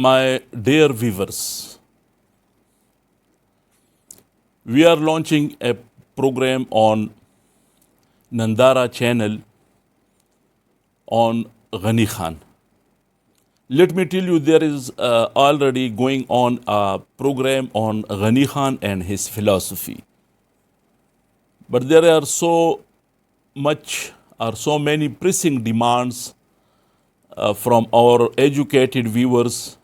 My dear viewers, we are launching a program on Nandara channel on Ghani Khan. Let me tell you, there is already going on a program on Ghani Khan and his philosophy. But there are so many pressing demands from our educated viewers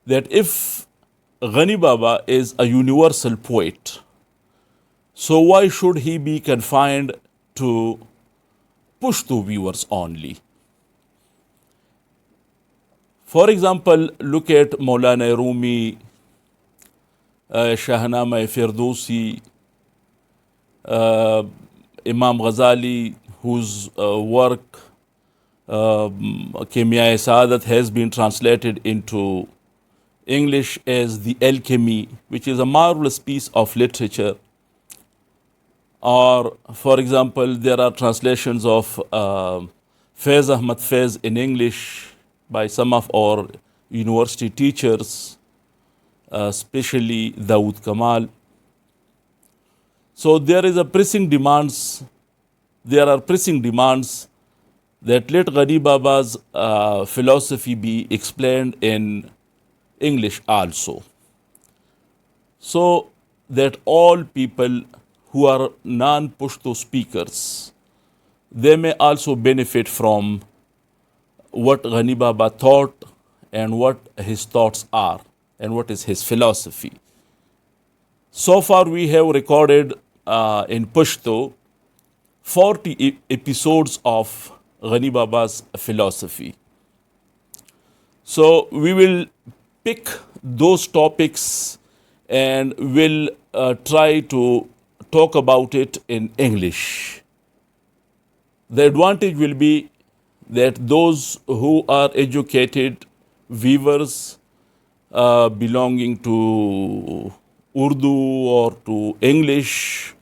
that if Ghani Baba is a universal poet, so why should he be confined to Pashto viewers only? For example, look at Maulana Rumi, Shahnama Firdausi, Imam Ghazali, whose work Kimya Saadat has been translated into English as The Alchemy, which is a marvelous piece of literature. Or, for example, there are translations of Faiz Ahmad Faiz in English by some of our university teachers, especially Dawood Kamal. So there are pressing demands that let Ghani Baba's philosophy be explained in English also, so that all people who are non-Pashto speakers, they may also benefit from what Ghani Baba thought and what his thoughts are and what is his philosophy. So far we have recorded in Pashto 40 episodes of Ghani Baba's philosophy. So we will pick those topics and will try to talk about it in English. The advantage will be that those who are educated viewers belonging to Urdu or to English,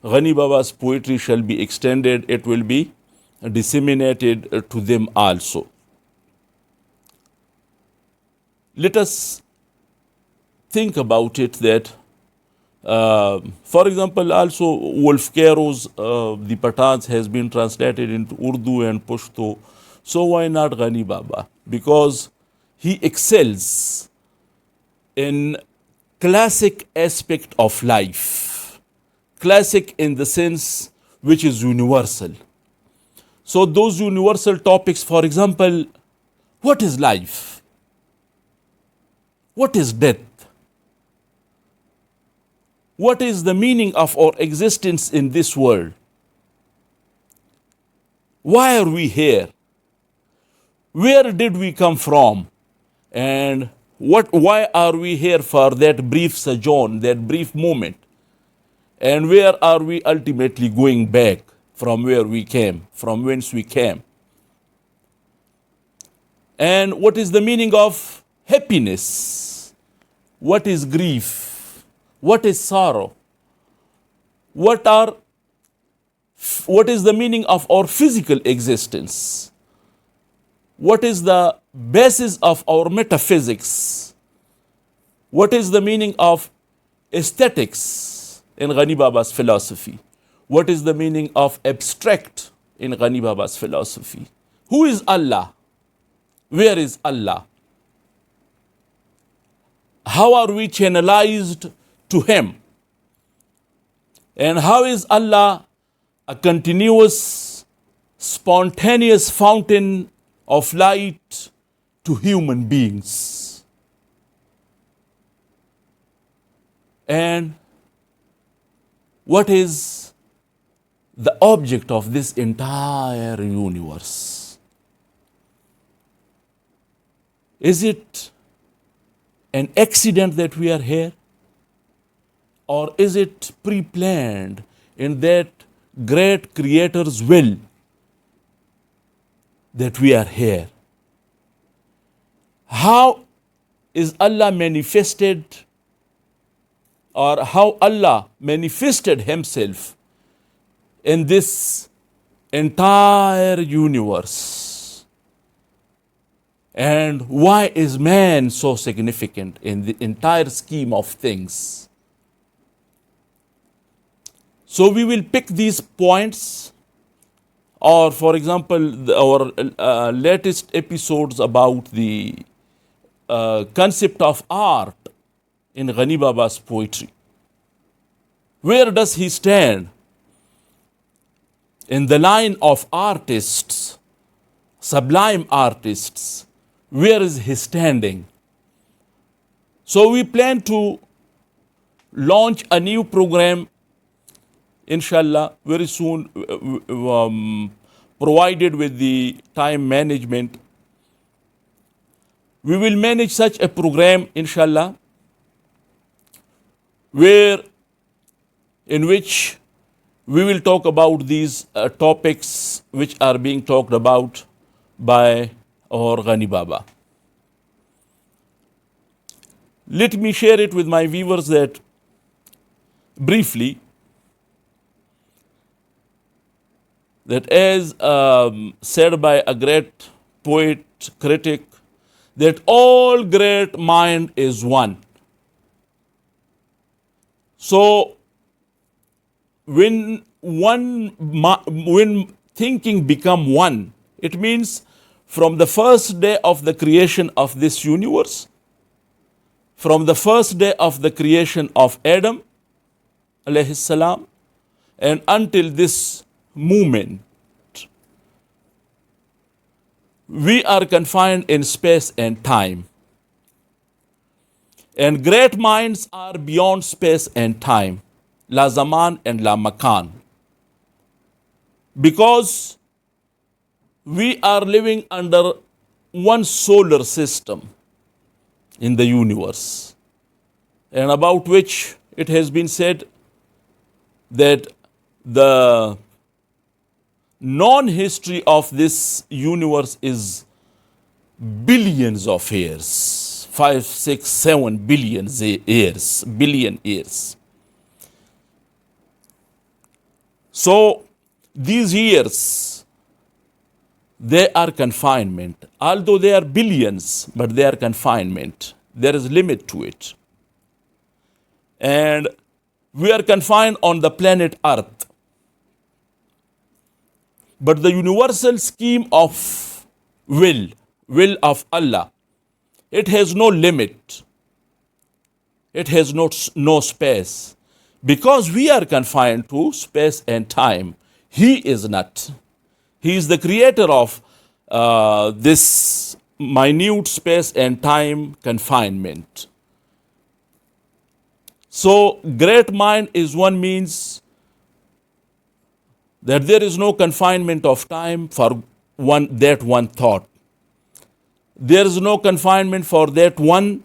Ghani Baba's poetry shall be extended, it will be disseminated to them also. Let us think about it that, for example, also Wolf Caro's The Pathans has been translated into Urdu and Pashto. So why not Ghani Baba? Because he excels in classic aspect of life. Classic in the sense which is universal. So those universal topics, for example, what is life? What is death? What is the meaning of our existence in this world? Why are we here? Where did we come from? And why are we here for that brief sojourn, that brief moment? And where are we ultimately going back from where we came, from whence we came? And what is the meaning of happiness? What is grief? What is sorrow? What is the meaning of our physical existence? What is the basis of our metaphysics? What is the meaning of aesthetics in Ghani Baba's philosophy? What is the meaning of abstract in Ghani Baba's philosophy? Who is Allah? Where is Allah? How are we channelized to Him? And how is Allah a continuous, spontaneous fountain of light to human beings? And what is the object of this entire universe? Is it an accident that we are here? Or is it pre-planned in that great Creator's will that we are here? How is Allah manifested, or how Allah manifested Himself in this entire universe? And why is man so significant in the entire scheme of things? So we will pick these points, or for example, our latest episodes about the concept of art in Ghani Baba's poetry. Where does he stand in the line of artists, sublime artists? Where is he standing? So we plan to launch a new program, inshallah, very soon, provided with the time management. We will manage such a program, inshallah, in which we will talk about these topics which are being talked about by our Ghani Baba. Let me share it with my viewers that briefly, that as said by a great poet, critic, that all great mind is one. So when thinking become one, it means from the first day of the creation of this universe, from the first day of the creation of Adam alayhi salam, and until this moment, we are confined in space and time. And great minds are beyond space and time, la zaman and la makan. Because we are living under one solar system in the universe, and about which it has been said that the non-history of this universe is billions of years, 5, 6, 7 billion years. So these years, they are confinement. Although they are billions, but they are confinement. There is limit to it. And we are confined on the planet Earth. But the universal scheme of will of Allah, it has no limit. It has no space. Because we are confined to space and time, He is not. He is the creator of this minute space and time confinement. So, great mind is one means that there is no confinement of time for that one thought. There is no confinement for that one,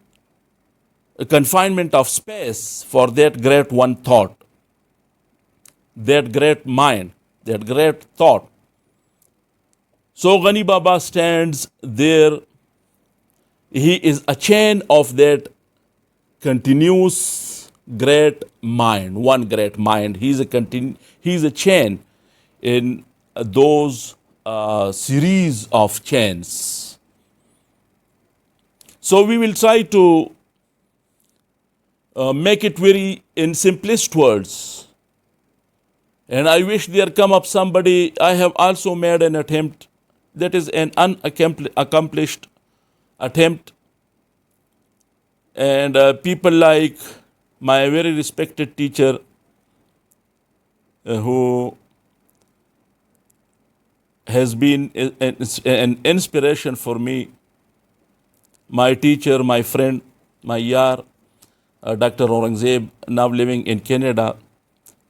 confinement of space for that great one thought, that great mind, that great thought. So Ghani Baba stands there. He is a chain of that continuous great mind, one great mind. He is a chain in those series of chains. So we will try to make it very in simplest words. And I wish there come up somebody. I have also made an attempt that is an unaccomplished attempt. And people like my very respected teacher who has been an inspiration for me, my teacher, my friend, my yar, Dr. Aurangzeb, now living in Canada.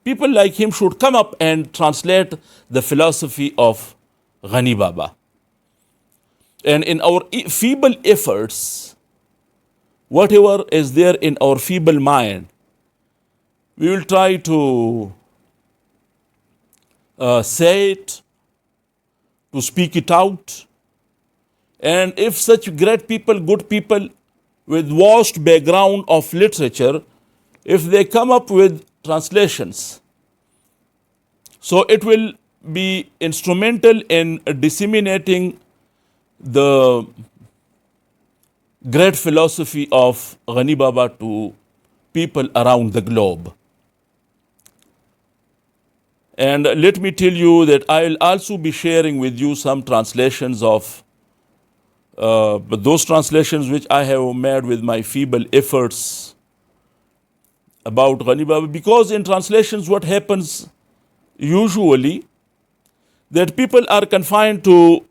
People like him should come up and translate the philosophy of Ghani Baba. And in our feeble efforts, whatever is there in our feeble mind, we will try to say it, to speak it out. And if such great people, good people with vast background of literature, if they come up with translations, so it will be instrumental in disseminating the great philosophy of Ghani Baba to people around the globe. And let me tell you that I will also be sharing with you some translations of those translations which I have made with my feeble efforts about Ghani Baba. Because in translations, what happens usually that people are confined to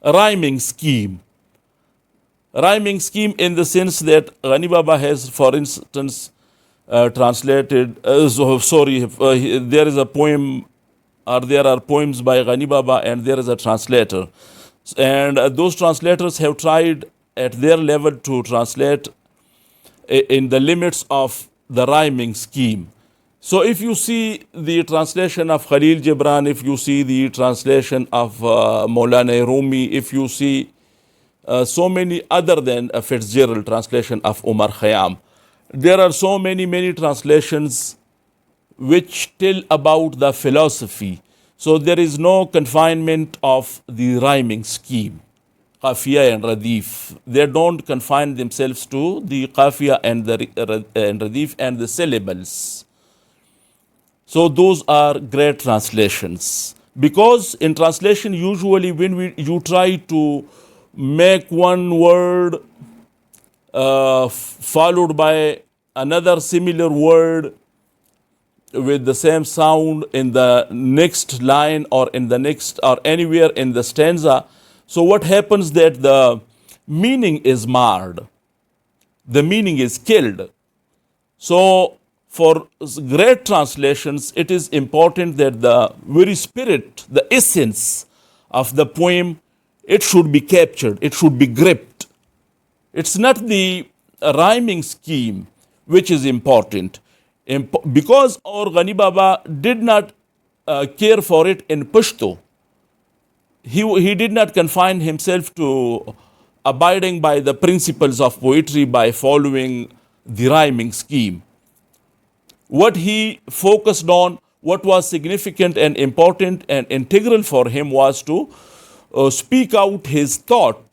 a rhyming scheme. Rhyming scheme in the sense that Ghani Baba has, for instance, translated, there is a poem, or there are poems by Ghani Baba, and there is a translator. And those translators have tried at their level to translate in the limits of the rhyming scheme. So if you see the translation of Khalil Gibran, if you see the translation of Maulana Rumi, if you see so many other than a Fitzgerald translation of Omar Khayyam, there are so many translations which tell about the philosophy. So there is no confinement of the rhyming scheme, qafiya and radif. They don't confine themselves to the qafiya and the and radif and the syllables. So those are great translations. Because in translation, usually when you try to make one word followed by another similar word with the same sound in the next line or in the next or anywhere in the stanza, so what happens that the meaning is marred, the meaning is killed. So for great translations, it is important that the very spirit, the essence of the poem, it should be captured, it should be gripped. It's not the rhyming scheme which is important. Because our Ghani Baba did not care for it in Pashto. He did not confine himself to abiding by the principles of poetry by following the rhyming scheme. What he focused on, what was significant and important and integral for him, was to speak out his thought,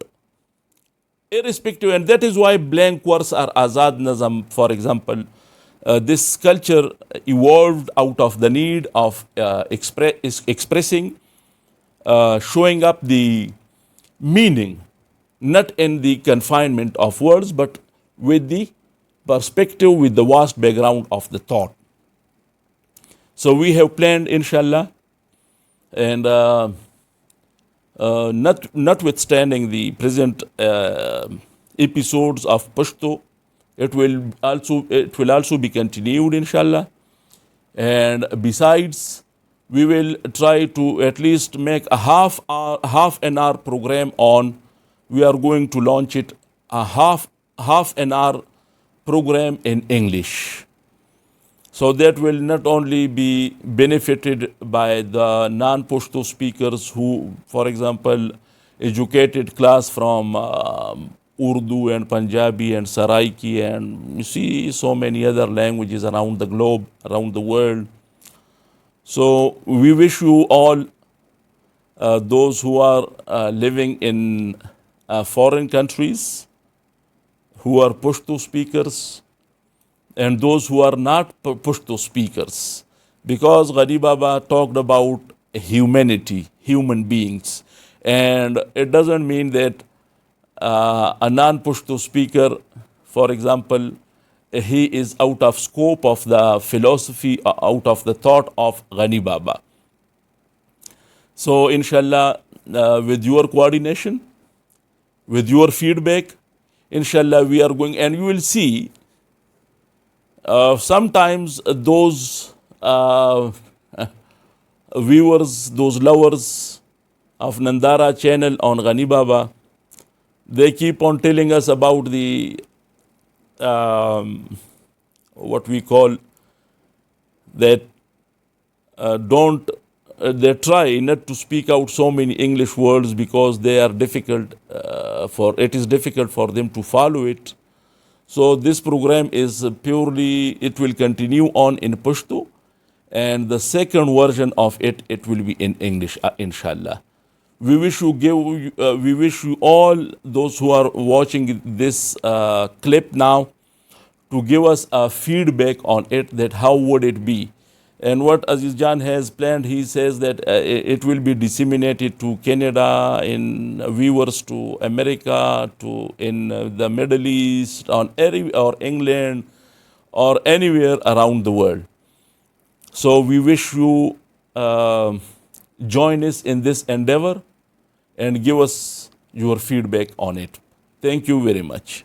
irrespective, and that is why blank verse or Azad Nazam, for example, this culture evolved out of the need of expressing, showing up the meaning, not in the confinement of words, but with the perspective, with the vast background of the thought. So we have planned, inshallah, and notwithstanding the present episodes of Pashto, it will also be continued, inshallah. And besides, we will try to at least make a half an hour program on. We are going to launch it a half an hour program in English. So that will not only be benefited by the non-Pashto speakers who, for example, educated class from Urdu and Punjabi and Saraiki, and you see so many other languages around the globe, around the world. So we wish you all, those who are living in foreign countries, who are Pashto speakers, and those who are not Pashto speakers, because Ghani Baba talked about humanity, human beings, and it doesn't mean that a non-Pashto speaker, for example, he is out of scope of the philosophy, out of the thought of Ghani Baba. So inshallah, with your coordination, with your feedback, inshallah, we are going, and you will see sometimes those viewers, those lovers of Nandara channel on Ghani Baba, they keep on telling us about the what we call that they try not to speak out so many English words because they are difficult it is difficult for them to follow it. So this program is purely, it will continue on in Pashto, and the second version of it will be in English, inshallah. we wish you all those who are watching this clip now to give us a feedback on it, that how would it be. And what Aziz Jan has planned, he says that it will be disseminated to Canada, in viewers to America, to in the Middle East, or England, or anywhere around the world. So we wish you join us in this endeavor and give us your feedback on it. Thank you very much.